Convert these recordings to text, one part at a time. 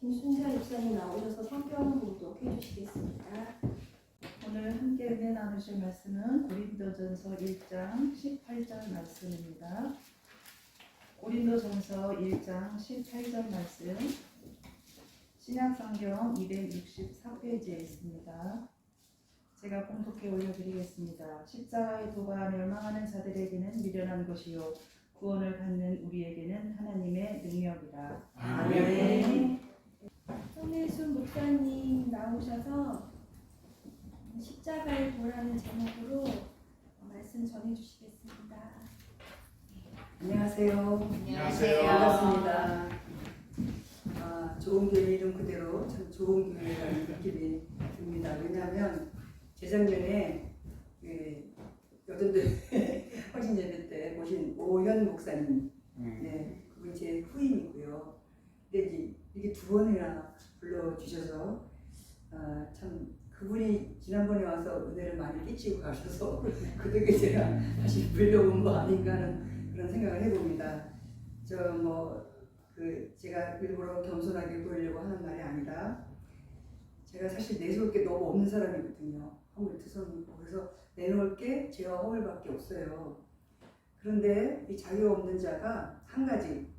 김순자 입사님 나오셔서 성경 봉독해 주시겠습니다. 오늘 함께 은혜 나누실 말씀은 고린도전서 1장 18절 말씀입니다. 고린도전서 1장 18절 말씀, 신약성경 264페이지에 있습니다. 제가 봉독해 올려드리겠습니다. 십자가의 도가 멸망하는 자들에게는 미련한 것이요 구원을 받는 우리에게는 하나님의 능력이라. 아멘. 손혜순 목사님 나오셔서 십자가의 도라는 제목으로 말씀 전해 주시겠습니다. 안녕하세요. 안녕하세요. 반갑습니다. 좋은 교회 이름 그대로 참 좋은 교회라는 느낌이 듭니다. 왜냐하면 재작년에 여전대 헌신 예배 때 모신 오현 목사님, 네, 그분 제 후임이고요. 근데 이제 이게 두 번이나 불러주셔서 참 그분이 지난번에 와서 은혜를 많이 끼치고 가셔서 그 덕에 제가 다시 불려온 거 아닌가 하는 그런 생각을 해봅니다. 제가 일부러 겸손하게 보이려고 하는 말이 아니라 제가 사실 내세울 게 너무 없는 사람이거든요. 허물투성이 있고. 그래서 내놓을 게 죄와 허물밖에 없어요. 그런데 이 자격 없는 자가 한 가지,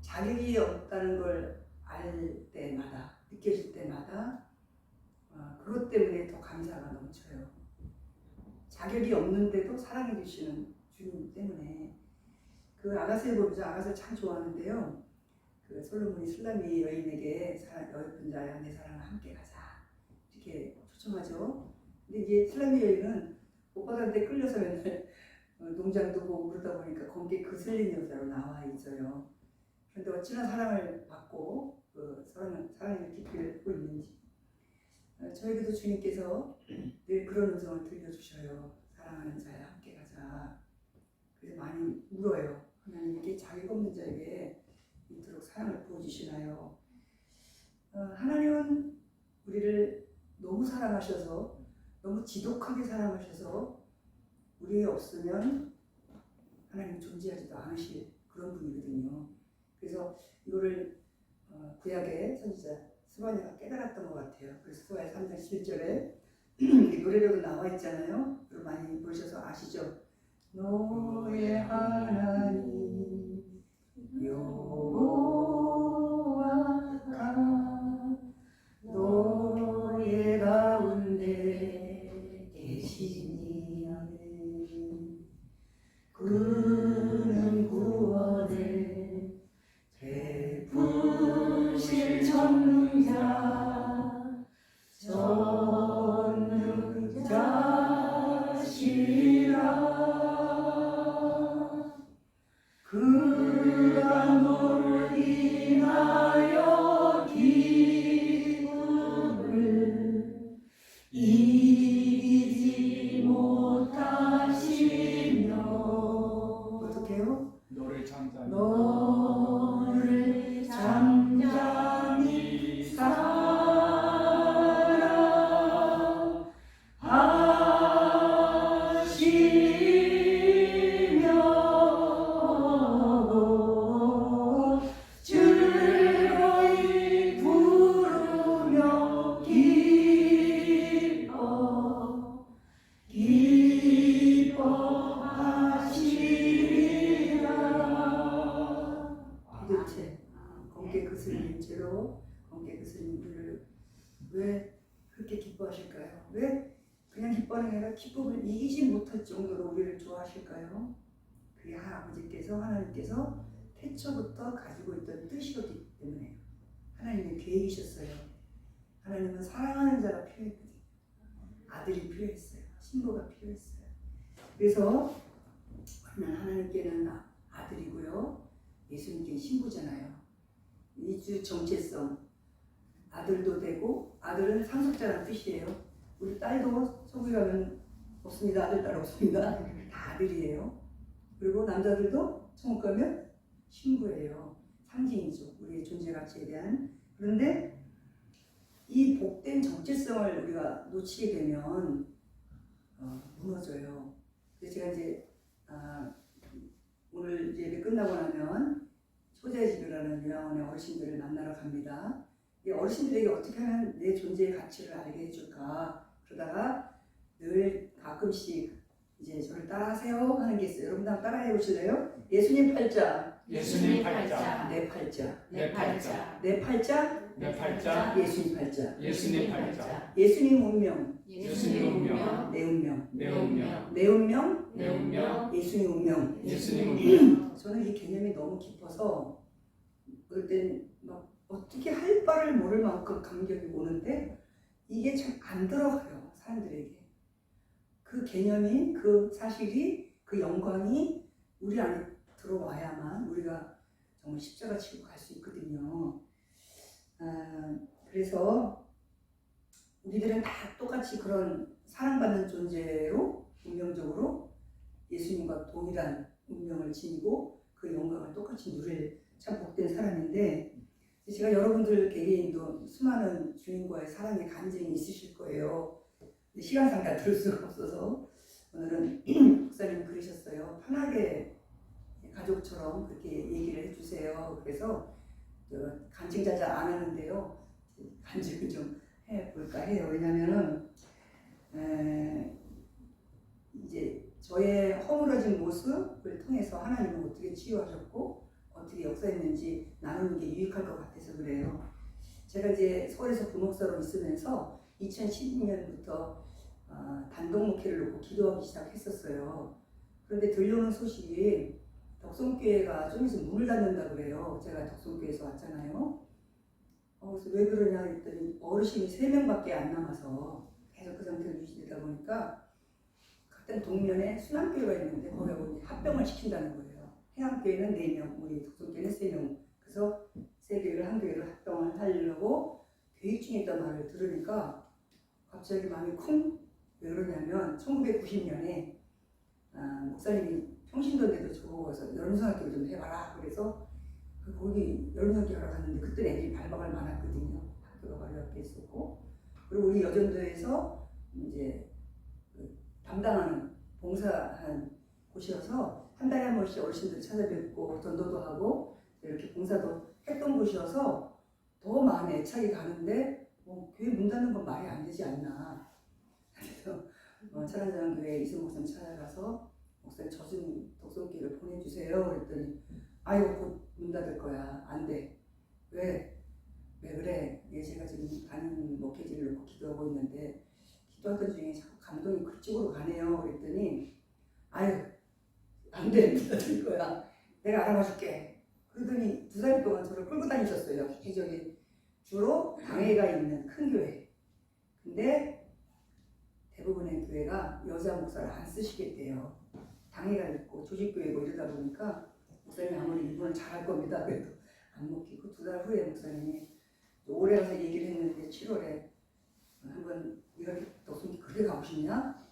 자격이 없다는 걸 알 때마다, 느껴질 때마다 그것 때문에 더 감사가 넘쳐요. 자격이 없는데도 사랑해 주시는 주님 때문에. 그 아가서의 법이죠. 아가서 참 좋아하는데요. 그 솔로몬이 술라미 여인에게 여인분 자야 내 사랑을 함께 가자 이렇게 초청하죠. 근데 이제 술라미 여인은 오빠한테 끌려서 맨날 농장도 보고 그러다 보니까 거기에 그슬린 여자로 나와 있어요. 그런데 어찌나 사랑을 받고 사랑의 깊이를 보고 있는지. 저에게도 주님께서 늘 그런 음성을 들려주셔요. 사랑하는 자야 함께 가자. 그래서 많이 울어요. 하나님께 자격 없는 자에게 이토록 사랑을 부어주시나요? 하나님은 우리를 너무 사랑하셔서, 너무 지독하게 사랑하셔서 우리 없으면 하나님 존재하지도 않으실 그런 분이거든요. 그래서 이거를 구약의 선지자 스바냐가 깨달았던 것 같아요. 그래서 스바냐 3장 11절에 노래로도 나와 있잖아요. 여러분 많이 보셔서 아시죠? 너의 하나님 여호와가 너의 가운데 계시니 그는 구원을 베푸실 전능자시라. 그가 너를 인하여 기쁨을 이기지 못하시며 어떻게요? 너를 잠잠히 너를 잠잠히 사랑하시며 즐거이 부르며 기뻐하시리라. 도대체 검게 그슬린 죄로 검게 그슬린 우리를 왜 그렇게 기뻐하실까요? 왜 그냥 기뻐하는 게 아니라 기쁨을 이기지 못할 정도로 우리를 좋아하실까요? 그게 아버지께서, 하나님께서 태초부터 가지고 있던 뜻이었기 때문에 하나님의 계획이셨어요. 하나님은 사랑하는 자가 필요했거든요. 아들이 필요했어요. 신부가 필요했어요. 그래서 하나님께는 아들이고요, 예수님께는 신부잖아요. 이주 정체성, 아들도 되고, 아들은 상속자라는 뜻이에요. 우리 딸도 소위 가면 없습니다. 아들, 딸 없습니다. 다 아들이에요. 그리고 남자들도 천국 가면 신부예요. 상징이죠. 우리의 존재 가치에 대한. 그런데 이 복된 정체성을 우리가 놓치게 되면 무너져요. 그래서 제가 이제 오늘 예배 끝나고 나면 소재집이라는 요양원의 어르신들을 만나러 갑니다. 이 어르신들에게 어떻게 하면 내 존재의 가치를 알게 해줄까? 그러다가 늘 가끔씩 이제 저를 따라하세요 하는 게 있어요. 여러분 한번 따라해 보실래요? 예수님 팔자, 예수님 팔자, 내 팔자, 내 팔자, 내 팔자, 내 팔자, 예수님 팔자, 예수님 팔자, 예수님 운명, 예수님 운명, 내 운명, 내 운명, 내 운명, 내 운명, 예수님 운명. 예수님 운명. 저는 이 개념이 너무 깊어서 그럴 땐막 어떻게 할 바를 모를 만큼 감격이 오는데 이게 참 안 들어가요 사람들에게. 그 개념이, 그 사실이, 그 영광이 우리 안에 들어와야만 우리가 정말 십자가 지고 갈 수 있거든요. 그래서 우리들은 다 똑같이 그런 사랑받는 존재로 운명적으로 예수님과 동일한 운명을 지니고 그 영광을 똑같이 누릴 참 복된 사람인데, 제가 여러분들 개개인도 수많은 주님과의 사랑의 간증이 있으실 거예요. 시간상 다 들을 수가 없어서 오늘은 목사님 그러셨어요. 편하게 가족처럼 그렇게 얘기를 해주세요. 그래서 간증 잘 안 하는데요. 간증을 좀 해볼까 해요. 왜냐면은 이제 저의 허물어진 모습을 통해서 하나님은 어떻게 치유하셨고 어떻게 역사했는지 나누는 게 유익할 것 같아서 그래요. 제가 이제 서울에서 부목사로 있으면서 2012년부터 단독 목회를 놓고 기도하기 시작했었어요. 그런데 들려오는 소식이 덕성교회가 좀 있으면 문을 닫는다 그래요. 제가 덕성교회에서 왔잖아요. 그래서 왜 그러냐 했더니 어르신이 3명밖에 안 남아서 계속 그 상태로 유지되다 보니까 같은 동면에 순환교회가 있는데 거기 합병을 시킨다는 거예요. 해안교회는 4명, 우리 덕성교회는 3명. 그래서 3교회를 한 교회로 합병을 하려고 계획 중에 있다는 말을 들으니까 갑자기 마음이 쿵. 왜 그러냐면 1990년에 목사님이 평신도인데도 저보고 와서 여름성학교 좀 해봐라. 그래서 거기 여름성학교 하러 갔는데 그때 애들이 발박을 많았거든요. 학교가 바로 옆에 있었고, 그리고 우리 여전도에서 이제 담당하는 봉사한 곳이어서 한 달에 한 번씩 어르신들 찾아뵙고 전도도 하고 이렇게 봉사도 했던 곳이어서 더 마음에 애착이 가는데 교회 문 닫는 건 말이 안 되지 않나. 그래서 천안장교회 이승 목사님 찾아가서 목사님 젖은 독성기를 보내주세요. 그랬더니 아유 곧 문 닫을 거야. 안 돼. 왜 그래? 제가 지금 가는 목회지를 놓고 기도하고 있는데 기도하던 중에 자꾸 감동이 그쪽으로 가네요. 그랬더니 아유 안 돼. 문 닫을 거야. 내가 알아봐 줄게. 그러더니 2달 동안 저를 끌고 다니셨어요. 기적이 주로 당회가 있는 큰 교회. 근데 대부분의 교회가 여자 목사를 안 쓰시겠대요. 당회가 있고 조직교회고 이러다 보니까 목사님이 아무리 이분은 잘할 겁니다. 그래도 안 먹히고 2달 후에 목사님이 올해 가서 얘기를 했는데 7월에 한번 이렇게 덕성기 그렇게 가고 싶냐?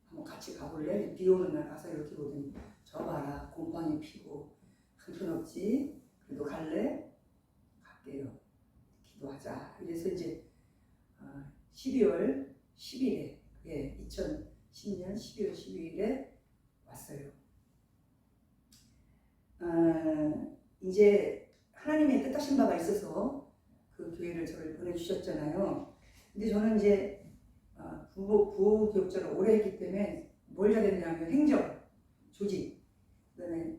한번 같이 가볼래? 비 오는 날 가서 이렇게 보더니 저 봐라 곰팡이 피고 형편없지? 그래도 갈래? 갈게요. 기도하자. 그래서 이제 12월 10일에 2010년 12월 12일에 왔어요. 이제 하나님의 뜻하신 바가 있어서 그 교회를 저를 보내주셨잖아요. 근데 저는 이제 부교육자를 오래 했기 때문에 뭘 잘했냐면 행정, 조직, 그다음에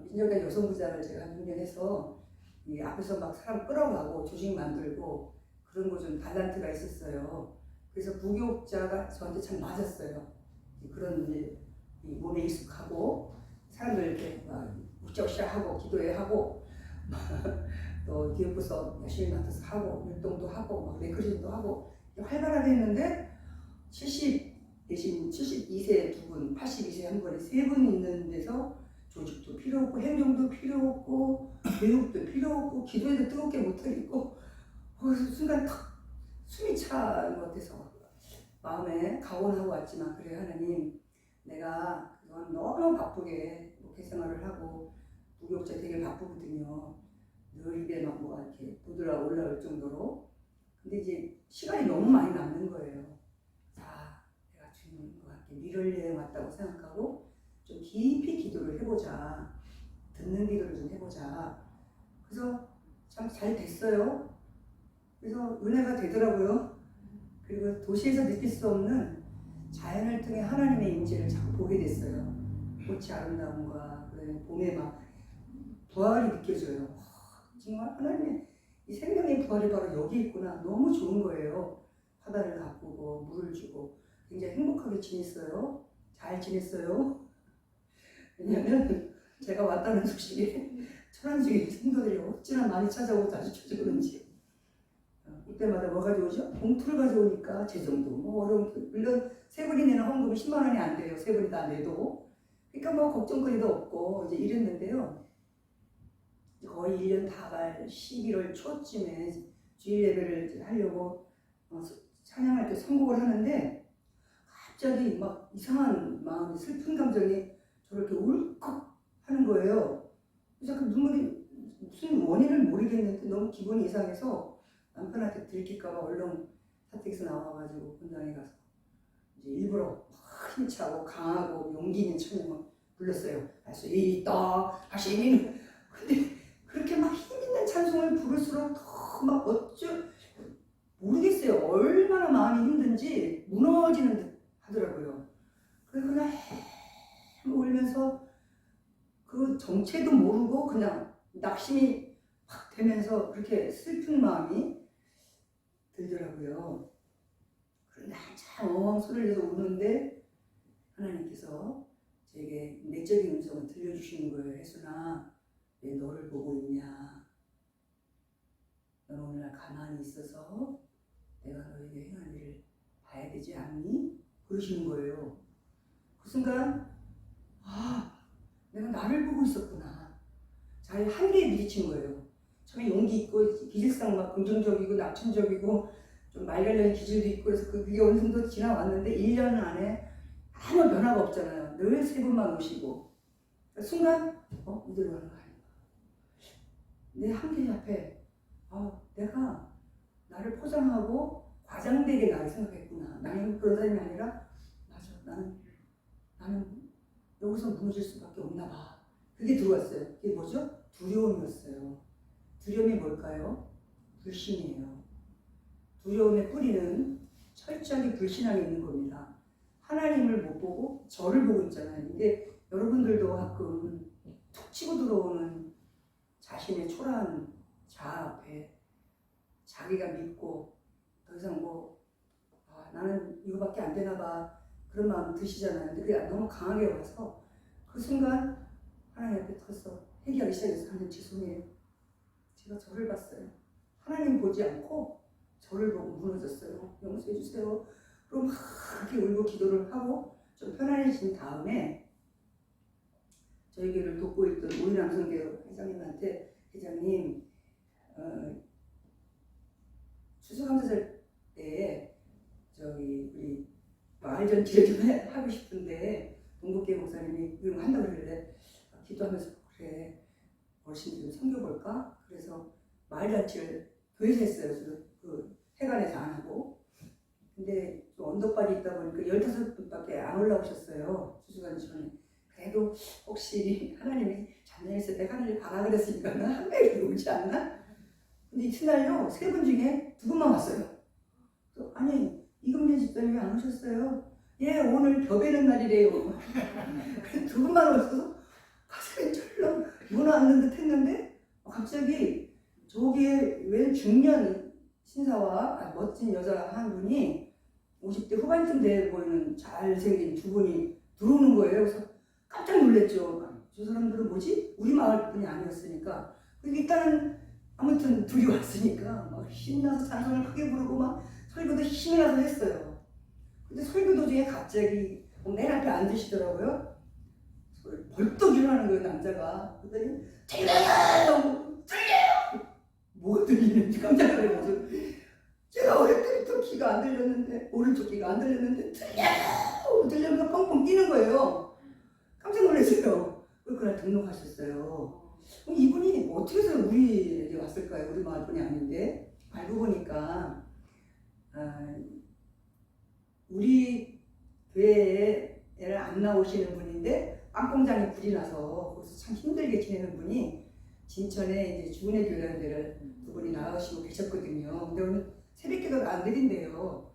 민정당 여성부장을 제가 한 6년 해서 이 앞에서 막 사람 끌어가고 조직 만들고 그런 거 좀 달란트가 있었어요. 그래서 부교육자가 저한테 참 맞았어요. 그런 일, 몸에 익숙하고 사람들 이렇게 막 우짜우짜하고 기도회 하고 또 기업부서 열심히 맡아서 하고 율동도 하고 막 레크레이션도 하고 활발하게 했는데 72세 2분, 82세 한 분이 3분 있는 데서 조직도 필요 없고 행정도 필요 없고 교육도 필요 없고 기도에도 뜨겁게 못하겠고 거기서 순간 탁 숨이 차는 것 같아서 마음에 가온하고 왔지만 그래 하나님 내가 그동안 너무 바쁘게 목회 생활을 하고 부교육자 되게 바쁘거든요. 늘 입에 막 뭐가 이렇게 부드러 올라올 정도로. 근데 이제 시간이 너무 많이 남는 거예요. 자, 내가 주님과 함께 미래를 여행 왔다고 생각하고 좀 깊이 기도를 해보자. 듣는 기도를 좀 해보자. 그래서 참 잘 됐어요. 그래서 은혜가 되더라고요. 그리고 도시에서 느낄 수 없는 자연을 통해 하나님의 임재를 자꾸 보게 됐어요. 꽃이 아름다움과 봄에 막 부활이 느껴져요. 와, 정말 하나님의 이 생명의 부활이 바로 여기 있구나. 너무 좋은 거예요. 바다를 가꾸고 물을 주고 굉장히 행복하게 지냈어요. 잘 지냈어요. 왜냐면 제가 왔다는 소식이 천안 중에 성도들이 어찌나 많이 찾아오고 자주 찾아오는지. 그때마다 뭐 가져오죠? 봉투를 가져오니까 제 정도 뭐 어려운, 물론 세 분이 내는 헌금은 10만 원이 안 돼요. 세 분이 다 내도. 그러니까 뭐 걱정거리도 없고 이제 이랬는데요. 거의 1년 다 갈 11월 초쯤에 주일 예배를 하려고 찬양할 때 선곡을 하는데 갑자기 막 이상한 마음이, 슬픈 감정이 저렇게 울컥 하는 거예요. 그래서 그 눈물이 무슨 원인을 모르겠는데 너무 기분이 이상해서 남편한테 들킬까봐 얼른 사택에서 나와가지고 본당에 가서 이제 일부러 막 힘차고 강하고 용기 있는 찬양을 불렀어요. 할 수 있다 하시는. 근데 그렇게 막 힘있는 찬송을 부를수록 더 막 모르겠어요. 얼마나 마음이 힘든지 무너지는 듯 하더라고요. 그래서 그냥 울면서 그 정체도 모르고 그냥 낙심이 확 되면서 그렇게 슬픈 마음이 들더라고요. 그런데 한참 엉엉 소리를 내서 우는데 하나님께서 제게 내적인 음성을 들려주시는 거예요. 혜순아, 왜 너를 보고 있냐? 너는 오늘날 가만히 있어서 내가 너에게 행한 일을 봐야 되지 않니? 그러시는 거예요. 그 순간 내가 나를 보고 있었구나. 자기 한계에 부딪힌 거예요. 처음에 용기 있고 기질상 막 긍정적이고 낙천적이고 좀 말갈려는 기질도 있고 그래서 그게 어느 정도 지나왔는데 1년 안에 아무 변화가 없잖아요. 늘 세 분만 오시고. 순간 이대로 가는 거 아닌가. 내 한계 앞에 내가 나를 포장하고 과장되게 나를 생각했구나. 나는 그런 사람이 아니라 맞아. 나는 여기서 무너질 수밖에 없나 봐. 그게 들어왔어요. 그게 뭐죠? 두려움이었어요. 두려움이 뭘까요? 불신이에요. 두려움의 뿌리는 철저하게 불신함이 있는 겁니다. 하나님을 못 보고 저를 보고 있잖아요. 근데 여러분들도 가끔 툭 치고 들어오는 자신의 초라한 자아 앞에 자기가 믿고 더 이상 나는 이거밖에 안 되나 봐. 그런 마음 드시잖아요. 근데 그게 너무 강하게 와서 그 순간 하나님 앞에 터서 회개하기 시작해서 하나님 죄송해요. 제가 저를 봤어요. 하나님 보지 않고 저를 보고 무너졌어요. 용서해 주세요. 그럼 막 그렇게 울고 기도를 하고 좀 편안해진 다음에 저희 교회를 돕고 있던 우리남성교회 회장님한테 회장님 추수감사절 때 우리 마을 전기를 좀 하고 싶은데 동국계 목사님이 이런 거 한다고 그러길래 기도하면서 그래 어르신들 좀 섬겨볼까? 그래서 마을 잔치를 교회에서 했어요. 그 회관에서 안 하고. 근데 좀 언덕발이 있다 보니까 15분밖에 안 올라오셨어요. 추수감사 전에. 그래도 혹시 하나님이 작년에 때 하늘을 가라 그랬으니까 한 명이 오지 않나? 근데 이튿날요 3분 중에 2분만 왔어요. 아니 이금민 집사님이 안 오셨어요? 예, 오늘 벼베는 날이래요. 2분만 왔어서 가슴이 철렁 무너앉는 듯 했는데 갑자기 저기에 웬 중년 신사와 멋진 여자 한 분이 50대 후반쯤 돼 보이는 잘생긴 2분이 들어오는 거예요. 그래서 깜짝 놀랐죠. 저 사람들은 뭐지? 우리 마을 분이 아니었으니까. 일단은 아무튼 둘이 왔으니까 막 신나서 찬송을 크게 부르고 막 설교도 힘이 나서 했어요. 근데 설교 도중에 갑자기 맨 앞에 앉으시더라고요. 벌떡 일어나는 거예요, 남자가. 그랬더니 들려요! 뭐가 들리는지 깜짝 놀라서 제가 어릴 때부터 귀가 안 들렸는데 오른쪽 귀가 안 들렸는데 들려면서 뻥뻥 뛰는 거예요. 깜짝 놀랐어요. 그날 등록하셨어요. 이분이 어떻게 해서 우리에게 왔을까요? 우리 마을 분이 아닌데 알고 보니까 우리 교회에 안 나오시는 분인데 빵 공장에 불이 나서 거기서 참 힘들게 지내는 분이 진천에 이제 주은혜 교단들을 두 분이 나가시고 계셨거든요. 근데 오늘 새벽기도가 안 드린대요.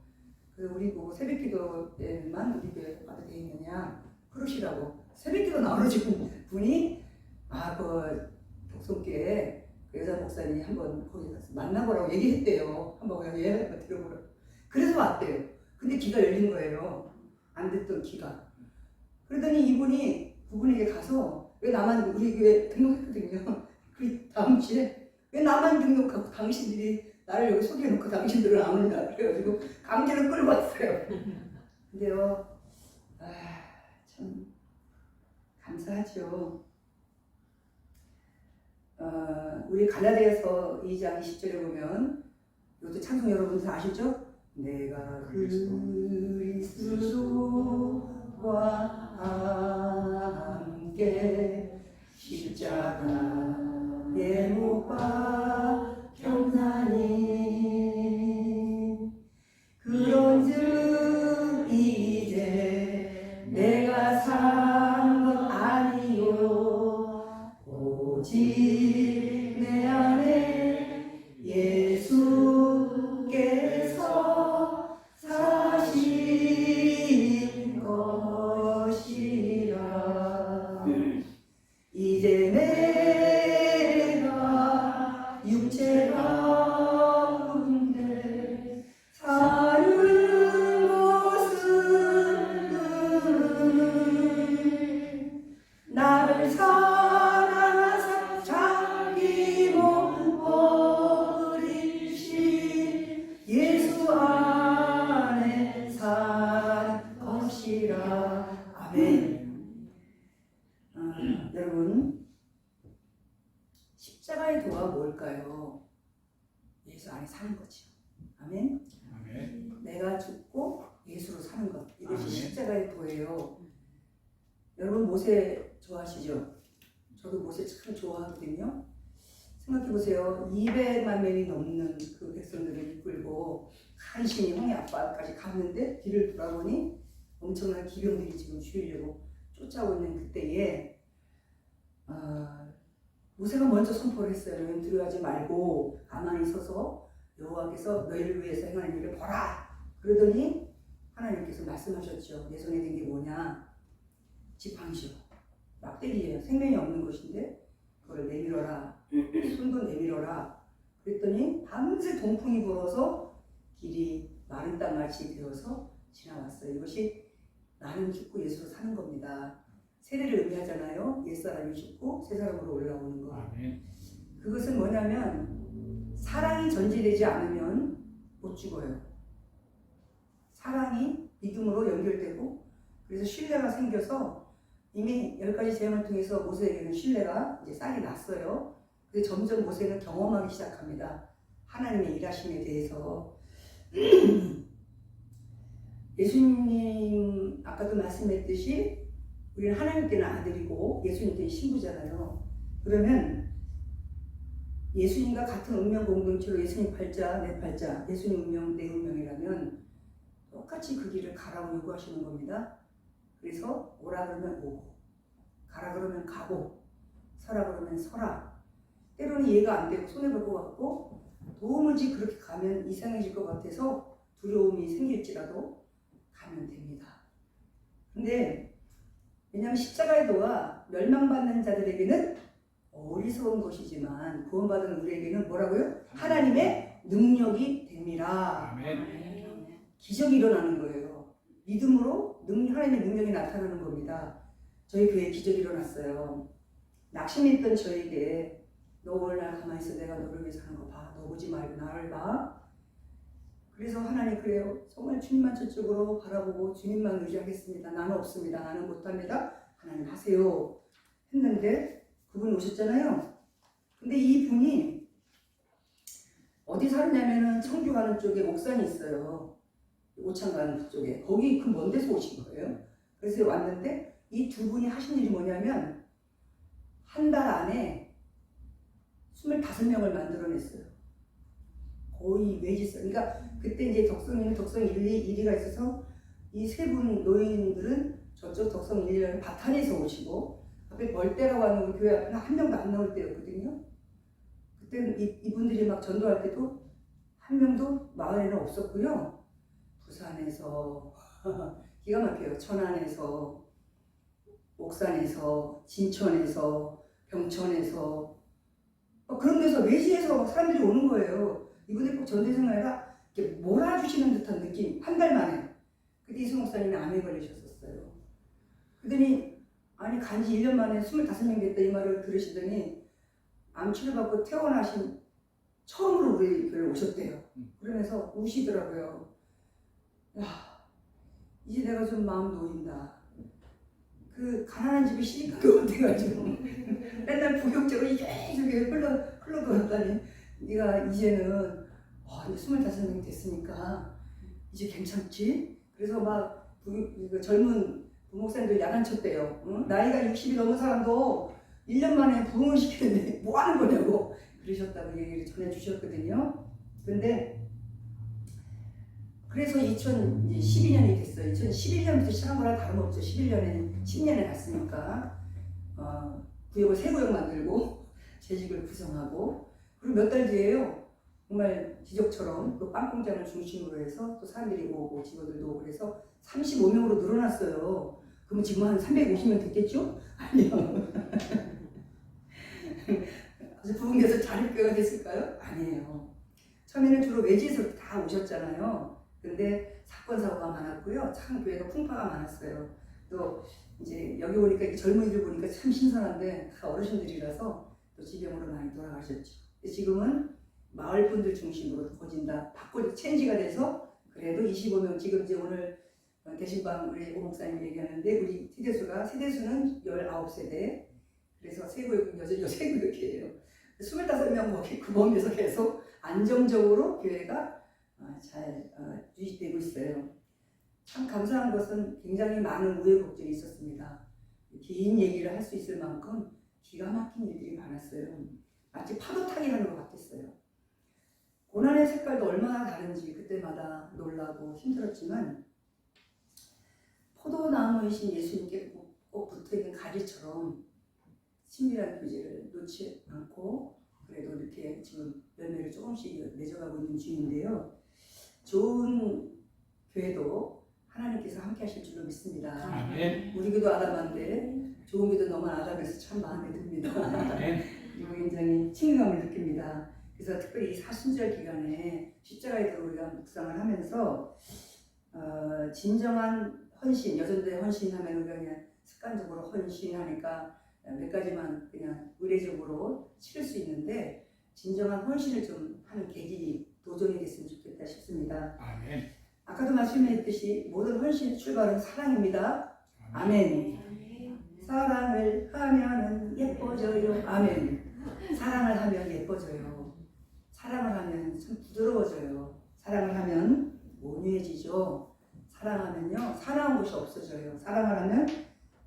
우리 보고 새벽기도 때만 우리 교회 와도 되느냐 그러시라고. 새벽기도 나오시는 분이 그 독성교회 여자 목사님이 한번 거기 가서 만나보라고 얘기했대요. 한번 예배 들어보라고. 그래서 왔대요. 근데 귀가 열린 거예요. 안 됐던 귀가. 그러더니 이분이 그분에게 가서 왜 나만 우리 교회 등록했거든요. 그 다음 주에 왜 나만 등록하고 당신들이 나를 여기 소개해놓고 당신들은 안 온다. 그래가지고 강제로 끌고 왔어요. 근데요, 참 감사하죠. 우리 갈라디아서 2장 20절에 보면 이것도 찬송 여러분들 아시죠? 내가 그리스도와 함께 십자가에 못 박혔나니 그런즉 이제 내가 산 것 아니요 오직 내 안에 예수께서 사신 것이라. 이제 내가 육체 가운데 사는 것은 나를 사랑하사 자기 몸 버리신 예수 안에 산 것이라. 아멘. 여러분, 십자가의 도가 뭘까요? 예수 안에 사는 거죠. 아멘. 아멘. 내가 죽고 예수로 사는 것, 이것이 아멘. 십자가의 도예요. 여러분 모세 좋아하시죠? 저도 모세 참 좋아하거든요. 생각해 보세요. 200만 명이 넘는 그 백성들을 이끌고 간신히 홍해 앞바다까지 갔는데 뒤를 돌아보니 엄청난 기병들이 지금 죽이려고 쫓아오고 있는 그때에 모세가 먼저 선포를 했어요. 너희는 두려워하지 말고 가만히 서서 여호와께서 너희를 위해서 행하는 일을 보라. 그러더니 하나님께서 말씀하셨죠. 내 손에 든 게 뭐냐? 지팡이요. 막대기예요. 생명이 없는 것인데 그걸 내밀어라. 손도 내밀어라. 그랬더니 밤새 동풍이 불어서 길이 마른 땅같이 되어서 지나왔어요. 이것이 나는 죽고 예수로 사는 겁니다. 세례를 의미하잖아요. 옛사람이 죽고 새사람으로 올라오는 거. 아멘. 그것은 뭐냐면 사랑이 전제되지 않으면 못 죽어요. 사랑이 믿음으로 연결되고 그래서 신뢰가 생겨서 이미 10가지 재앙을 통해서 모세에게는 신뢰가 이제 싹이 났어요. 그래서 점점 모세는 경험하기 시작합니다. 하나님의 일하심에 대해서. 예수님 아까도 말씀했듯이 우리는 하나님께는 아들이고 예수님께는 신부잖아요. 그러면 예수님과 같은 운명 공동체로 예수님 팔자 내 팔자, 예수님 운명 내 운명이라면 똑같이 그 길을 가라고 요구하시는 겁니다. 그래서 오라 그러면 오고, 가라 그러면 가고, 서라 그러면 서라. 때로는 이해가 안 되고 손해볼 것 같고 도무지 그렇게 가면 이상해질 것 같아서 두려움이 생길지라도 가면 됩니다. 근데 왜냐하면 십자가의 도가 멸망받는 자들에게는 어리석은 것이지만 구원받은 우리에게는 뭐라고요? 하나님의 능력이 됩니다. 아멘. 기적이 일어나는 거예요. 믿음으로 하나님의 능력이 나타나는 겁니다. 저희 교회에 기적이 일어났어요. 낙심했던 저에게 너 오늘날 가만히 있어. 내가 너를 위해서 하는 거 봐. 너 보지 말고 나를 봐. 그래서 하나님 그래요. 정말 주님만 저쪽으로 바라보고 주님만 의지하겠습니다. 나는 없습니다. 나는 못합니다. 하나님 하세요. 했는데 그분이 오셨잖아요. 근데 이 분이 어디 사느냐면은 청주 가는 쪽에 옥산이 있어요. 오창 가는 쪽에. 거기 그 먼 데서 오신 거예요. 그래서 왔는데 이 두 분이 하신 일이 뭐냐면 한 달 안에 25명을 만들어냈어요. 거의 외지서. 그러니까 그때 이제 덕성에는 덕성 1, 2가 있어서 이 세 분 노인들은 저쪽 덕성 1, 2는 바탄에서 오시고 앞에 벌떼라고 하는 교회 앞에는 한 명도 안 나올 때였거든요. 그때 이분들이 막 전도할 때도 한 명도 마을에는 없었고요. 부산에서 기가 막혀요. 천안에서, 옥산에서, 진천에서, 병천에서 그런 데서 외지에서 사람들이 오는 거예요. 이분들 꼭 전도생활가 이렇게 몰아주시는 듯한 느낌. 한 달 만에. 그때 이승 목사님이 암에 걸리셨었어요. 그러더니 아니 간지 1년 만에 25명 됐다 이 말을 들으시더니 암 치료받고 퇴원하신 처음으로 우리 교회에 오셨대요. 그러면서 우시더라고요. 야, 이제 내가 좀 마음 놓인다. 그 가난한 집에 시집간 것 같아가지고 맨날 부욕적으로 이게저게 흘러돌았다니 네가 이제는 이제 25명이 됐으니까 이제 괜찮지? 그래서 막 젊은 부목사님들 야단쳤대요. 응? 나이가 60이 넘은 사람도 1년 만에 부흥을 시키는데 뭐 하는 거냐고 그러셨다고 얘기를 전해주셨거든요. 근데 그래서 2012년이 됐어요. 2011년부터 시작한 거랑 다름없죠. 11년에 10년에 갔으니까 구역을 새 구역 만들고 재직을 구성하고 그리고 몇 달 뒤에요. 정말 기적처럼 그 빵 공장을 중심으로 해서 또 사람들이 오고 직원들도 오고 그래서 35명으로 늘어났어요. 그럼 지금 한 350명 됐겠죠? 아니요. 아주 부흥돼서 자립교회가 됐을까요? 아니에요. 처음에는 주로 외지에서 다 오셨잖아요. 근데 사건 사고가 많았고요. 참 교회가 풍파가 많았어요. 또 이제 여기 오니까 이 젊은이들 보니까 참 신선한데 다 어르신들이라서 또 지병으로 많이 돌아가셨죠. 지금은 마을 분들 중심으로 거진다 바꿔 체인지가 돼서 그래도 25명 지금 이제 오늘 대신방 우리 오 목사님 얘기하는데 우리 세대수는 19세대 그래서 세구역은 여전히 세구역이에요. 25명 구멍에서 계속 안정적으로 교회가 잘 유지되고 있어요. 참 감사한 것은 굉장히 많은 우여곡절이 있었습니다. 긴 얘기를 할 수 있을 만큼 기가 막힌 일들이 많았어요. 마치 파도 타기 하는 것 같았어요. 고난의 색깔도 얼마나 다른지 그때마다 놀라고 힘들었지만 포도나무이신 예수님께 꼭 붙어있는 가지처럼 친밀한 교제를 놓지 않고 그래도 이렇게 지금 열매를 조금씩 맺어가고 있는 중인데요. 좋은 교회도 하나님께서 함께 하실 줄로 믿습니다. 아멘. 우리 교도 아담한데 좋은 교도 너무 아담해서 참 마음에 듭니다. 그리고 굉장히 친근감을 느낍니다. 그래서 특별히 이 사순절 기간에 십자가에 대해 우리가 묵상을 하면서 진정한 헌신, 여전대 헌신하면 우리가 그냥 습관적으로 헌신하니까 몇 가지만 그냥 의례적으로 치를 수 있는데 진정한 헌신을 좀 하는 계기, 도전이 됐으면 좋겠다 싶습니다. 아멘. 아까도 말씀했듯이 모든 헌신의 출발은 사랑입니다. 아멘. 사랑을 하면 예뻐져요. 아멘. 사랑을 하면 예뻐져요. 사랑을 하면 참 부드러워져요. 사랑을 하면 온유해지죠. 사랑하면요 사랑한 곳이 없어져요. 사랑을 하면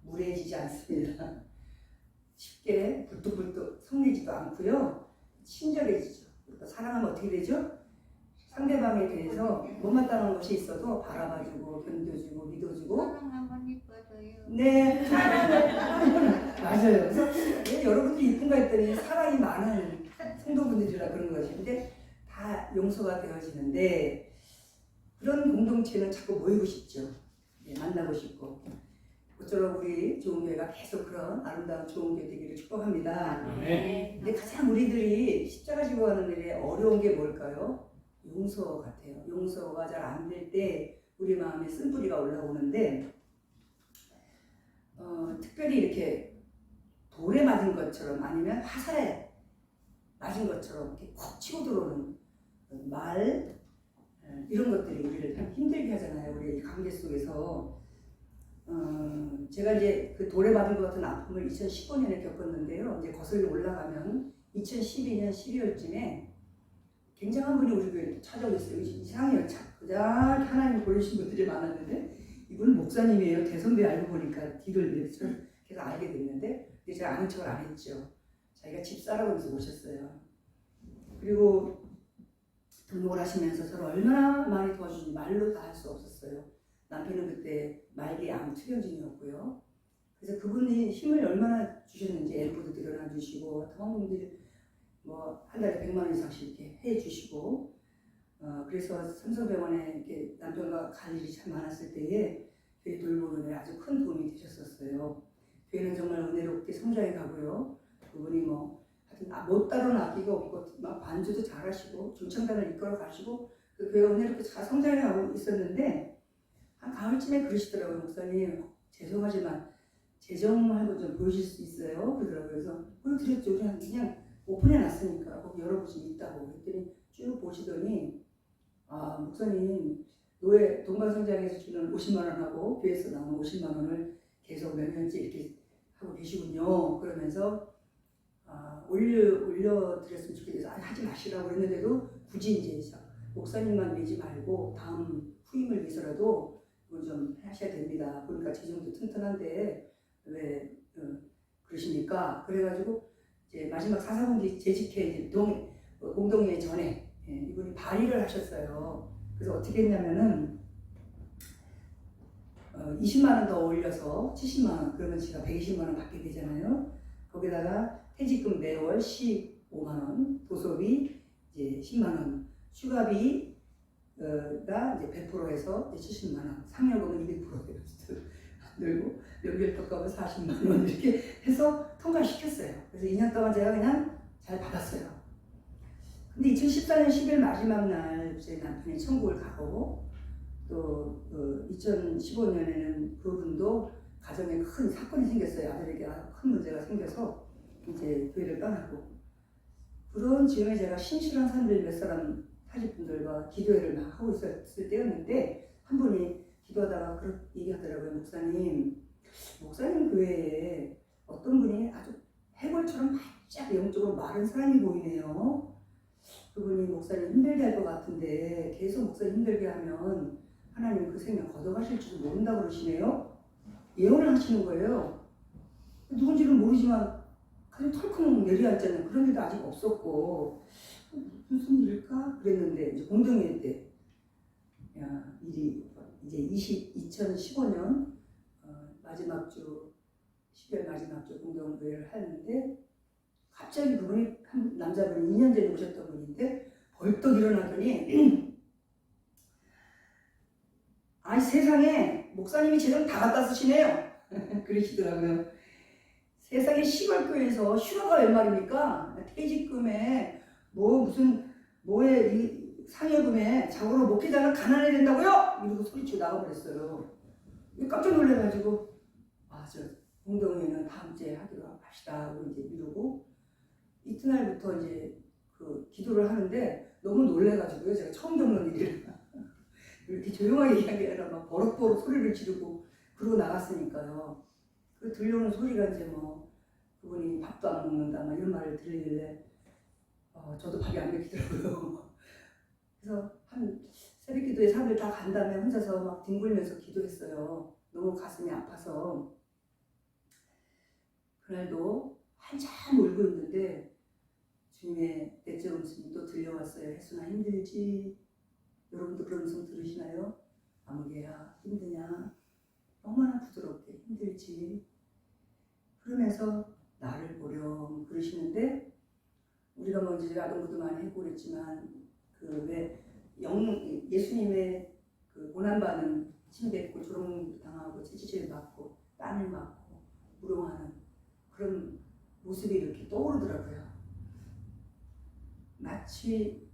무례해지지 않습니다. 쉽게 불뚝불뚝 성내지도 않고요. 친절해지죠. 사랑하면 어떻게 되죠? 상대방에 대해서 못마땅한 것이 있어도 바라봐주고 견뎌주고 믿어주고 사랑하면 이뻐져요. 네 맞아요. 그래서 왜 여러분들이 이쁜가 했더니 사랑이 많은 성도분들이라 그런 것인데 다 용서가 되어지는데 그런 공동체는 자꾸 모이고 싶죠. 네, 만나고 싶고 모쪼록 우리 좋은 교회가 계속 그런 아름다운 좋은 교회 되기를 축복합니다. 아멘. 근데 가장 우리들이 십자가 지고 가는 일에 어려운 게 뭘까요? 용서 같아요. 용서가 잘 안 될 때 우리 마음에 쓴뿌리가 올라오는데 특별히 이렇게 돌에 맞은 것처럼 아니면 화살에 맞은 것처럼 이렇게 콕 치고 들어오는 말 이런 것들이 우리를 참 힘들게 하잖아요. 우리 관계 속에서 제가 이제 그 돌에 맞은 것 같은 아픔을 2015년에 겪었는데요. 이제 거슬러 올라가면 2012년 12월쯤에 굉장한 분이 우리 교회에 찾아오셨어요. 이상해요. 그냥 하나님 보내신 분들이 많았는데 이분은 목사님이에요. 대선배 알고 보니까 뒤를 내서 계속 알게 됐는데 제가 아는 척을 안 했죠. 자기가 집사라고 해서 오셨어요. 그리고 등록을 하시면서 저를 얼마나 많이 도와주신지 말로 다 할 수 없었어요. 남편은 그때 말기 암 투병진이었고요. 그래서 그분이 힘을 얼마나 주셨는지 엘보도 들여놔 주시고 성분들 뭐 한 달에 100만 원 이상씩 이렇게 해주시고 그래서 삼성병원에 이렇게 남편과 갈 일이 참 많았을 때에 교회 돌보는 데 아주 큰 도움이 되셨었어요. 교회는 정말 은혜롭게 성장해 가고요. 그분이 뭐 하여튼 못 다룬 악기가 없고 막 반주도 잘하시고 중창단을 이끌어 가시고 그 교회가 은혜롭게 잘 성장해 가고 있었는데 한 가을쯤에 그러시더라고요. 목사님 죄송하지만 재정 한번 좀 보여줄 수 있어요? 그러더라고요. 그래서 보여드렸죠. 그냥 오픈해 놨으니까 거기 열어보시면 있다고 그랬더니 쭉 보시더니 목사님 노예 동방성장에서 주는 50만 원하고 교회에서 나오는 50만 원을 계속 몇 년째 이렇게 하고 계시군요. 그러면서 올려드렸으면 좋겠어서 하지 마시라고 했는데도 굳이 이제 목사님만 내지 말고 다음 후임을 위해서라도 이걸 좀 하셔야 됩니다. 보니까 재정도 튼튼한데 왜 그러십니까? 그래가지고 이제 마지막 사사분기 재직회 공동회 전에 이분이 발의를 하셨어요. 그래서 어떻게 했냐면은 20만 원 더 올려서 70만 원, 그러면 제가 120만 원 받게 되잖아요. 거기다가 퇴직금 매월 15만 원, 도서비 이제 10만 원, 휴가비가 이제 100%에서 이제 70만 원, 상여금은 200%예요. 늘고 연결떡값은 40만 원 이렇게 해서 통과시켰어요. 그래서 2년 동안 제가 그냥 잘 받았어요. 근데 2014년 10일 마지막 날 제 남편이 천국을 가고 또 2015년에는 그분도 가정에 큰 사건이 생겼어요. 아들에게 큰 문제가 생겨서 이제 교회를 떠나고 그런 즈음에 제가 신실한 사람들 몇 사람 사직분들과 기도회를 막 하고 있었을 때였는데 한 분이 기도하다가 그렇게 얘기하더라고요. 목사님 교회에 어떤 분이 아주 해골처럼 바짝 영적으로 마른 사람이 보이네요. 그분이 목사님 힘들게 할 것 같은데 계속 목사님 힘들게 하면 하나님 그 생명 걷어가실 줄 모른다고 그러시네요. 예언을 하시는 거예요. 누군지는 모르지만 그냥 털컹 내려앉잖아요. 그런 일도 아직 없었고 무슨 일일까? 그랬는데 이제 공동회 때 일이 이제 2015년 마지막 주 10월 마지막 주 공동회를 하는데 갑자기 그분이 한 남자분이 2년 전에 오셨던 분인데 벌떡 일어나더니 세상에 목사님이 재정 다 갖다 쓰시네요. 그러시더라고요. 세상에 시골교회에서 휴가가 웬 말입니까? 퇴직금에 뭐에 이 상여금에 자고로 목회자는 가난해야 된다고요? 이러고 소리치고 나가버렸어요. 깜짝 놀래가지고 저 공동회는 다음 주에 하기로 합시다 하고 이제 미루고 이튿날부터 이제 그 기도를 하는데 너무 놀래가지고요. 제가 처음 겪는 일이라 이렇게 조용하게 얘기한 게 아니라 막 버럭버럭 소리를 지르고 그러고 나갔으니까요. 그 들려오는 소리가 이제 뭐 그분이 밥도 안 먹는다 막 이런 말을 들리길래 저도 밥이 안 먹히더라고요. 그래서 한 새벽기도에 사람들 다 간 다음에 혼자서 막 뒹굴면서 기도했어요. 너무 가슴이 아파서. 그날도 한참 울고 있는데 주님의 내적 음성이 또 들려왔어요. 혜순아 힘들지? 여러분도 그런 음성 들으시나요? 아무개야 힘드냐? 얼마나 부드럽게 힘들지? 그러면서 나를 보렴 그러시는데 우리가 뭐 이제 아동부도 많이 해고 그랬지만 그 왜 예수님의 그 고난받는 침뱉고 조롱 당하고 채찍질 맞고 땀을 맞고 무용하는 그런 모습이 이렇게 떠오르더라고요. 마치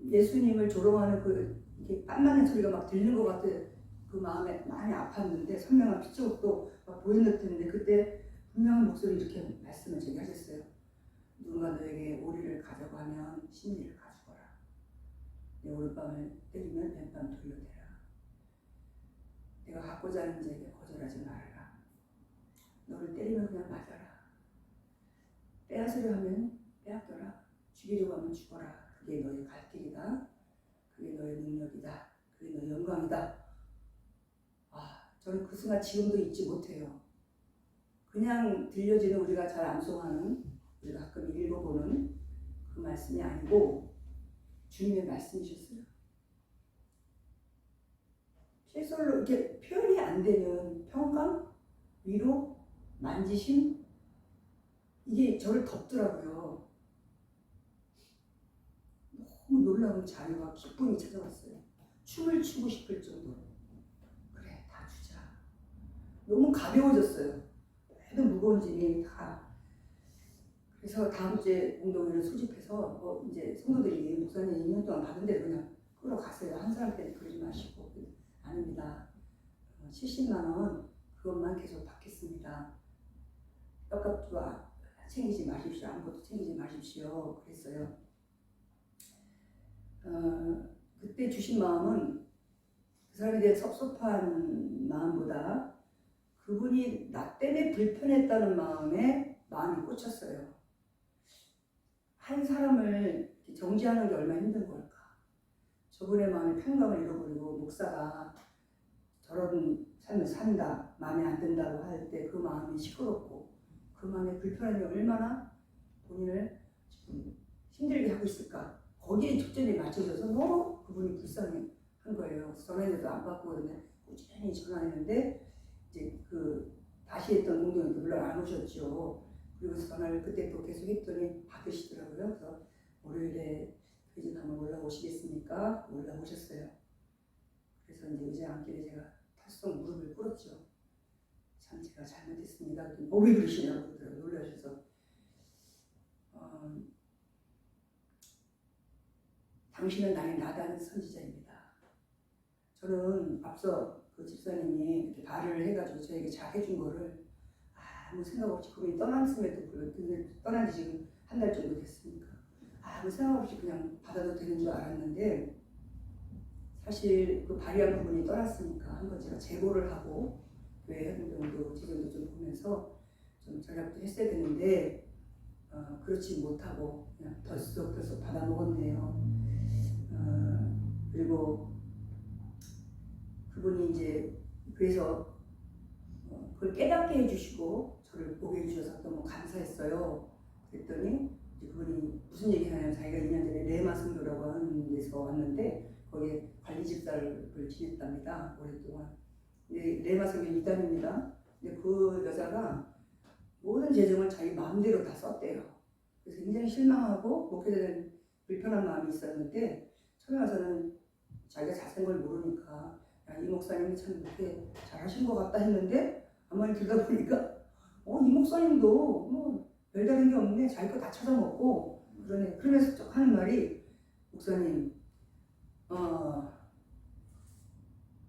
예수님을 조롱하는 그 이렇게 땀 나는 소리가 막 들리는 것 같아. 그 마음에 많이 아팠는데 선명한 피자국도 막 보이는 듯했는데 그때 분명한 목소리 이렇게 말씀을 제게 하셨어요. 누군가 너에게 오리를 가자고 하면 심리를 가져거라. 내 오른밤을 때리면 왼밤 돌려대라. 내가 갖고자 하는 자에게 거절하지 말아라. 너를 때리면 그냥 맞아라. 빼앗으려 하면 빼앗겨라. 죽이려고 하면 죽어라. 그게 너의 갈 길이다. 그게 너의 능력이다. 그게 너의 영광이다. 저는 그 순간 지금도 잊지 못해요. 그냥 들려지는 우리가 잘 암송하는 우리가 가끔 읽어보는 그 말씀이 아니고 주님의 말씀이셨어요. 실설로 이렇게 표현이 안 되는 평강, 위로, 만지심 이게 저를 덮더라고요. 너무 놀라운 자유와 기쁨이 찾아왔어요. 춤을 추고 싶을 정도로. 그래, 다 주자. 너무 가벼워졌어요. 매도 무거운 짐이 다. 그래서 다음 주에 운동회를 소집해서 이제 성도들이 목사님 2년 동안 받은 대로 그냥 끌어가세요. 한 사람 때문에 그러지 마시고. 아닙니다. 70만 원 그것만 계속 받겠습니다. 떡값도 챙기지 마십시오. 아무것도 챙기지 마십시오. 그랬어요. 그때 주신 마음은 그 사람에 대해 섭섭한 마음보다 그분이 나 때문에 불편했다는 마음이 꽂혔어요. 한 사람을 정지하는 게 얼마나 힘든 걸까. 저분의 마음에 평강을 잃어버리고 목사가 저런 삶을 산다, 마음에 안 든다고 할 때 그 마음이 시끄럽고 그 마음에 불편함이 얼마나 본인을 지금 힘들게 하고 있을까. 거기에 초점이 맞춰져서 너무 그분이 불쌍한 거예요. 전화해도 안 받고 그러는데 꾸준히 전화했는데 이제 다시 했던 운동회도 물론 안 오셨죠. 그리고 전화를 그때 또 계속 했더니 받으시더라고요. 그래서 월요일에 회식 한번 올라오시겠습니까? 올라오셨어요. 그래서 이제 의자 앉길래 제가 털썩 무릎을 꿇었죠. 참 제가 잘못했습니다. 왜 그러시냐고 그러더라고요. 놀라셔서. 당신은 나의 나단 선지자입니다. 저는 앞서 그 집사님이 이렇게 발을 해가지고 저에게 잘 해준 거를 아무 생각 없이 그분이 떠났음에도 불구하고 떠난 지 지금 한 달 정도 됐으니까 아무 생각 없이 그냥 받아도 되는 줄 알았는데 사실 그 발의한 부분이 떠났으니까 한번 제가 제보를 하고 교회 행동도 지금도 좀 보면서 좀 전략도 했어야 되는데 그렇지 못하고 그냥 덜썩 받아 먹었네요. 그리고 그분이 이제 그래서 그걸 깨닫게 해주시고 저를 보게 해주셔서 너무 감사했어요. 그랬더니 그분이 무슨 얘기 하냐면 자기가 2년 전에 레마 선교라고 하는 데서 왔는데 거기에 관리 집사를 지냈답니다. 오랫동안. 근데 레마 선교 이단입니다. 근데 그 여자가 모든 재정을 자기 마음대로 다 썼대요. 그래서 굉장히 실망하고 목회자는 불편한 마음이 있었는데 처음에 와서는 자기가 자세한 걸 모르니까 야, 이 목사님이 참 이렇게 잘하신 것 같다 했는데 가만히 들다 보니까 이 목사님도 뭐 별다른 게 없네. 자기 거 다 찾아먹고 그러네. 그러면서 쭉 하는 말이 목사님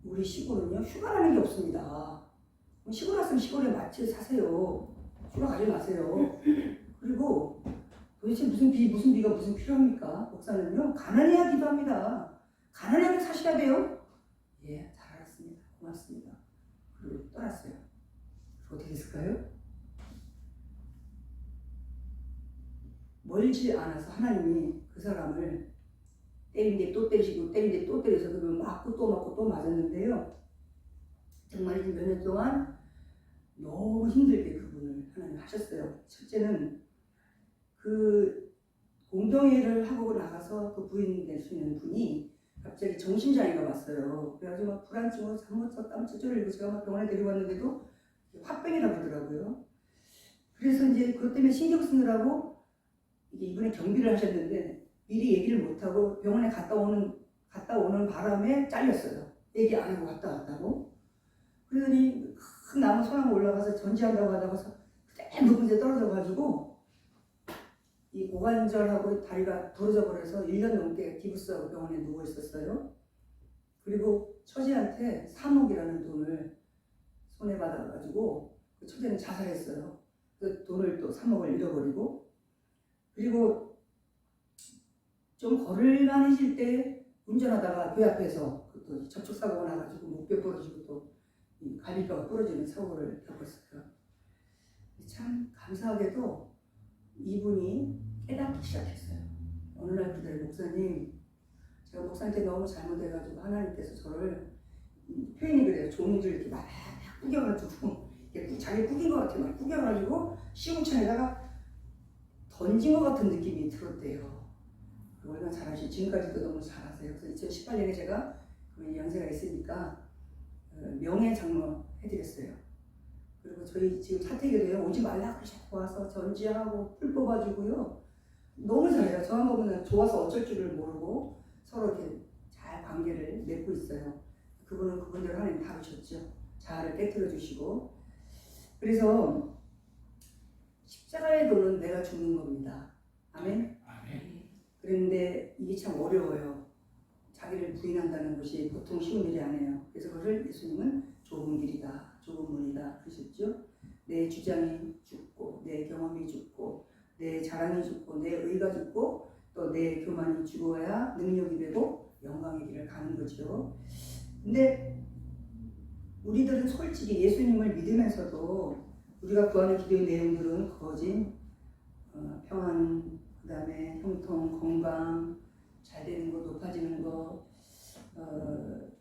우리 시골은요 휴가라는 게 없습니다. 시골 왔으면 시골에 맞춰 사세요. 휴가 가지 마세요. 그리고 도대체 무슨 비가 무슨 필요합니까? 목사는요 가난해야 기도합니다. 가난하게 사셔야 돼요. 예, 잘 알았습니다. 고맙습니다. 그리고 떠났어요. 어떻게 됐을까요? 멀지 않아서 하나님이 그 사람을 때린데 또 때리시고 때린데 또 때려서 그러면 맞고 또 맞고 또 맞았는데요. 정말 이제 몇 년 동안 너무 힘들게 그분을 하나님 하셨어요. 첫째는 그 공동회를 하고 나가서 그 부인 될 수 있는 분이 갑자기 정신장애가 왔어요. 그래가지고 막 불안증으로 잠 못 잤다 땀 찔찔 흘리고 제가 막 병원에 데리고 왔는데도 화병이라고 그러더라고요. 그래서 이제 그것 때문에 신경 쓰느라고 이게 이번에 경비를 하셨는데 미리 얘기를 못하고 병원에 갔다 오는 바람에 잘렸어요. 얘기 안 하고 갔다 왔다고. 그러더니 큰 나무 소나무 올라가서 전지한다고 하다가서 그때 높은 데 떨어져가지고 이 고관절하고 다리가 부러져 버려서 1년 넘게 기부스하고 병원에 누워 있었어요. 그리고 처제한테 3억이라는 돈을 손에 받아가지고 그 처제는 자살했어요. 그 돈을 또 3억을 잃어버리고 그리고 좀 걸을만해질 때 운전하다가 교회 앞에서 또 접촉사고가 나가지고 목뼈 부러지고 또 이 갈비뼈가 부러지는 사고를 겪었어요. 참 감사하게도 이분이 깨닫기 시작했어요. 어느 날 그대로 목사님, 제가 목사한테 너무 잘못해가지고 하나님께서 저를 표현이 그래요. 종이를 이렇게 막 구겨가지고 자기 구긴 것 같아요. 막 구겨가지고 시궁창에다가 던진 것 같은 느낌이 들었대요. 얼마나 잘하시 지금까지도 너무 잘하세요. 그래서 2018년에 제가 연세가 있으니까 명예 장로 해드렸어요. 그리고 저희 지금 사택에도요 오지 말라 그러셨고 와서 전지하고 풀 뽑아주고요. 너무 잘해요. 저한 보면 좋아서 어쩔 줄을 모르고 서로 이렇게 잘 관계를 맺고 있어요. 그분은 그분대로 하나님 다루셨죠. 자아를 깨뜨려 주시고. 그래서 십자가의 도는 내가 죽는 겁니다. 아멘. 아멘. 그런데 이게 참 어려워요. 자기를 부인한다는 것이 보통 쉬운 일이 아니에요. 그래서 그것을 예수님은 좁은 길이다, 좁은 문이다 그러셨죠. 내 주장이 죽고, 내 경험이 죽고, 내 자랑이 죽고, 내 의가 죽고, 또 내 교만이 죽어야 능력이 되고 영광의 길을 가는 거죠. 근데 우리들은 솔직히 예수님을 믿으면서도 우리가 구하는 기도의 내용들은 거진 평안, 그 다음에 형통, 건강, 잘 되는 거, 높아지는 거,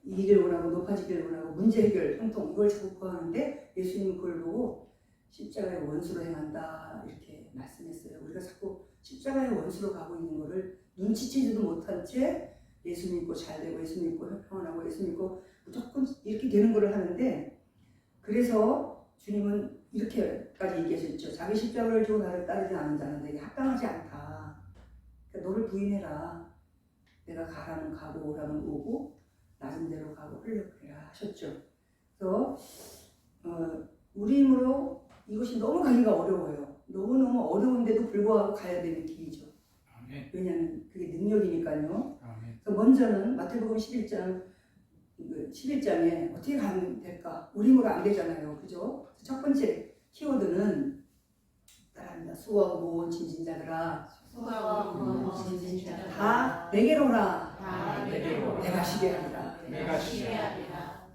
이기를 원하고 높아지기를 원하고 문제 해결, 형통 이걸 자꾸 구하는데 예수님은 그걸 보고 십자가의 원수로 행한다 이렇게 말씀했어요. 우리가 자꾸 십자가의 원수로 가고 있는 거를 눈치채지도 못한 채 예수 믿고 잘 되고 예수 믿고 평안하고 예수 믿고 무조건 이렇게 되는 거를 하는데, 그래서 주님은 이렇게까지 얘기하셨죠. 자기 십자가를 지고 나를 따르지 않는 자는 내게 합당하지 않다. 그러니까 너를 부인해라. 내가 가라면 가고 오라면 오고 낮은 데로 가고 흘려보내라 하셨죠. 그래서 우리 힘으로 이것이 너무 가기가 어려워요. 너무너무 어려운데도 불구하고 가야 되는 길이죠. 아멘. 왜냐하면 그게 능력이니까요. 아멘. 그래서 먼저는 마태복음 11장에 어떻게 가면 될까? 우리 힘으로 안 되잖아요. 그죠? 첫 번째 키워드는 따라합니다. 수고하고 무거운 짐진 자들아 다 내게로 오라. 다 내게로 오라. 내가 쉬게 하리라. 내가 쉬게 하리라.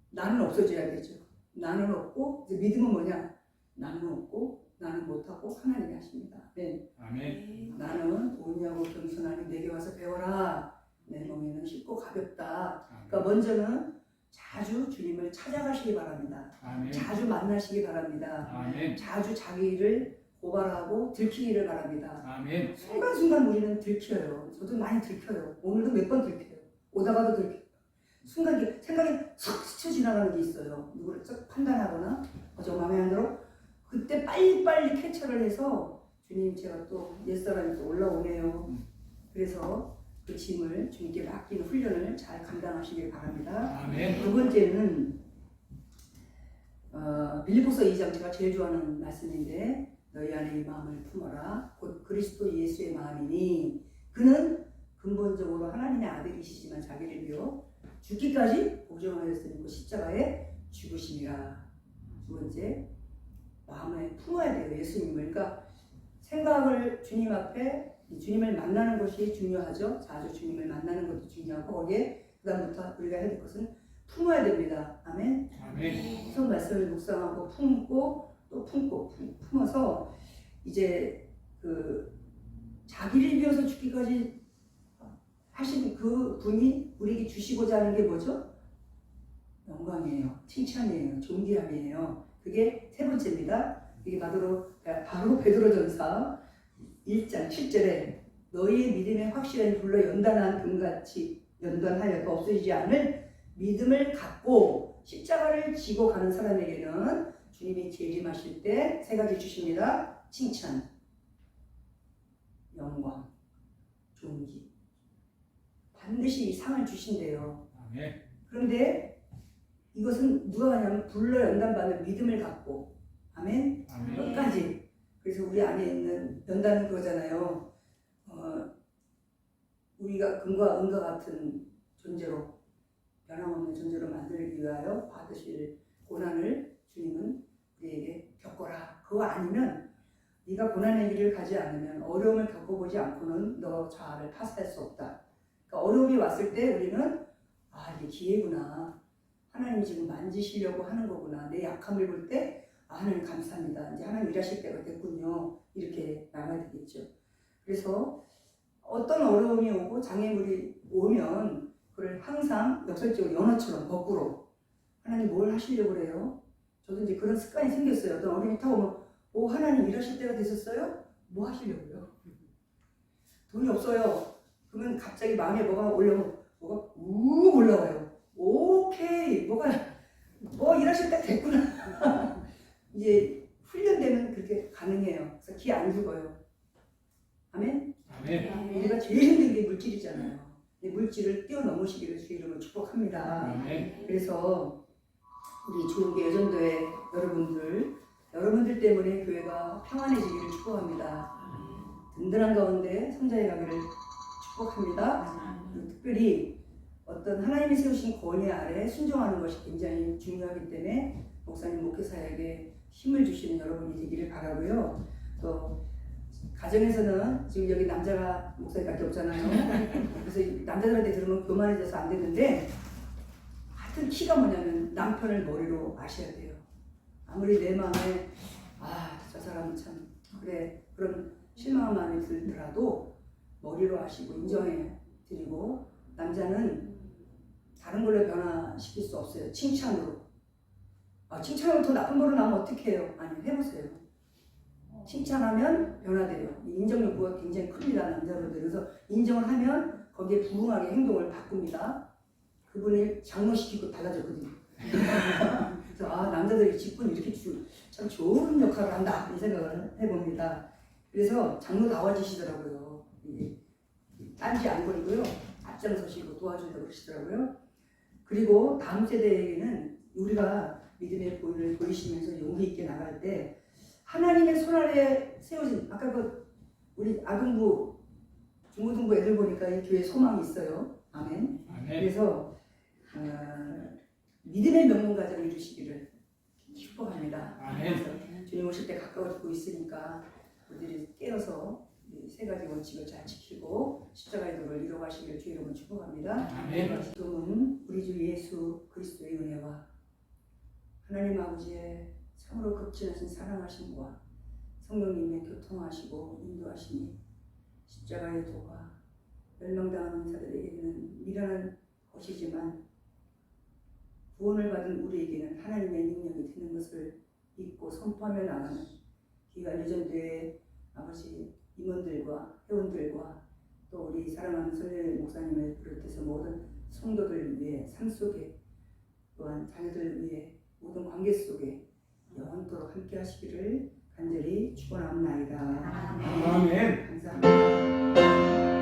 나는 없어져야 되죠. 나는 없고 이제 믿음은 뭐냐? 나는 없고 나는 못하고 하나님이 하십니다. 네. 아멘. 나는 온유하고 겸손하니 내게 와서 배워라. 내 몸에는 쉽고 가볍다. 아멘. 그러니까 먼저는 자주 주님을 찾아가시기 바랍니다. 아멘. 자주 만나시기 바랍니다. 아멘. 자주 자기를 고발하고 들키기를 바랍니다. 아멘. 순간순간 우리는 들켜요. 저도 많이 들켜요. 오늘도 몇 번 들켜요. 오다가도 들켜요. 순간 생각이 싹 스쳐 지나가는 게 있어요. 누구를 싹 판단하거나 저 마음에 안 들어? 그때 빨리빨리 캐처를 해서 주님 제가 또 옛사람이 또 올라오네요. 그래서 그 짐을 주님께 맡기는 훈련을 잘 감당하시길 바랍니다. 아멘. 두 번째는 빌립보서 2장 제가 제일 좋아하는 말씀인데 너희 안에 이 마음을 품어라. 곧 그리스도 예수의 마음이니 그는 근본적으로 하나님의 아들이시지만 자기를 비워 죽기까지 복종하였으니 그 십자가에 죽으심이라. 두 번째 마음에 품어야 돼요. 예수님을. 그러니까 생각을 주님 앞에 주님을 만나는 것이 중요하죠. 자주 주님을 만나는 것도 중요하고 거기에 그다음부터 우리가 해야 될 것은 품어야 됩니다. 아멘. 아멘. 무슨 말씀을 묵상하고 품고 또 품고 품어서 이제 그 자기를 비워서 죽기까지 하신 그 분이 우리에게 주시고자 하는 게 뭐죠? 영광이에요. 칭찬이에요. 존귀함이에요. 그게 세 번째입니다. 이게 바로 베드로전서 1장 7절에 너희의 믿음에 확실한 불로 연단한 금같이 연단하여도 없어지지 않을 믿음을 갖고 십자가를 지고 가는 사람에게는 주님이 재림하실 때 세 가지 주십니다. 칭찬, 영광, 존귀. 반드시 이 상을 주신대요. 아멘. 그런데 이것은 누가 하냐면 불로 연단받는 믿음을 갖고 아멘. 아멘. 끝까지. 그래서 우리 안에 있는 연단은 그거잖아요. 우리가 금과 은과 같은 존재로 변함없는 존재로 만들기 위하여 받으실 고난을 주님은 우리에게 겪어라. 그거 아니면 네가 고난의 길을 가지 않으면 어려움을 겪어보지 않고는 너 자아를 파쇄할 수 없다. 그러니까 어려움이 왔을 때 우리는 이게 기회구나. 하나님이 지금 만지시려고 하는 거구나. 내 약함을 볼 때 하나님 감사합니다. 이제 하나님 일하실 때가 됐군요. 이렇게 나가야 되겠죠. 그래서 어떤 어려움이 오고 장애물이 오면 그걸 항상 역설적으로 연어처럼 거꾸로 하나님 뭘 하시려고 그래요? 저도 이제 그런 습관이 생겼어요. 어떤 어려움이 타고 오면 하나님 일하실 때가 되셨어요? 뭐 하시려고요? 돈이 없어요. 그러면 갑자기 마음에 뭐가 올라오면 뭐가 우 올라와요. 오케이 뭐가 일하실 때 됐구나. 이제 훈련되면 그렇게 가능해요. 그래서 기 안 죽어요. 아멘. 넘으시기를 주 이름으로 축복합니다. 아멘. 그래서 우리 주님의 여전도회 여러분들 때문에 교회가 평안해지기를 축복합니다. 든든한 가운데 성장해 가기를 축복합니다. 특별히 어떤 하나님이 세우신 권위 아래 순종하는 것이 굉장히 중요하기 때문에 목사님 목회사에게 힘을 주시는 여러분이 되기를 바라고요. 또 가정에서는 지금 여기 남자가 목사님밖에 없잖아요. 그래서 남자들한테 들으면 교만해져서 안 되는데 하여튼 키가 뭐냐면 남편을 머리로 아셔야 돼요. 아무리 내 마음에 저 사람은 참 그래 그런 실망한 마음이 들더라도 머리로 아시고 인정해 드리고 남자는 다른 걸로 변화시킬 수 없어요. 칭찬으로. 칭찬으로 더 나쁜 걸로 나면 어떻게 해요? 아니 해보세요. 칭찬하면 변화돼요. 인정 욕구가 굉장히 큽니다. 남자분들. 그래서 인정을 하면 거기에 부응하게 행동을 바꿉니다. 그분을 장로시키고 달라졌거든요. 그래서 남자들이 직분 이렇게 참 좋은 역할을 한다 이 생각을 해봅니다. 그래서 장로 나와주시더라고요. 딴지 안 거리고요. 앞장서시고 도와준다고 그러시더라고요. 그리고 다음 세대에게는 우리가 믿음의 보이를 보이시면서 용기 있게 나갈 때 하나님의 손 아래 세워진 아까 우리 아동부 중고등부 애들 보니까 이 교회에 소망이 있어요. 아멘. 그래서 믿음의 명문 가정이 주시기를 축복합니다. 아멘. 주님 오실 때 가까워지고 있으니까 우리들이 깨어서 이 세 가지 원칙을 잘 지키고 십자가의 도를 이뤄가시기를 주 이름으로 축복합니다. 아멘. 지금은 우리 주 예수 그리스도의 은혜와 하나님 아버지의 참으로 극진하신 사랑하심과 성령님의 교통하시고 인도하심이 십자가의 도가 멸망당하는 자들에게는 미련한 것이지만 구원을 받은 우리에게는 하나님의 능력이 되는 것을 믿고 선포하며 나가는 귀한 유전도의 아버지 임원들과 회원들과 또 우리 사랑하는 설례 목사님을 비롯해서 모든 성도들 위해 삶 속에 또한 자녀들 위해 모든 관계 속에 영원토록 함께 하시기를 간절히 축원합니다. 아멘. 감사합니다.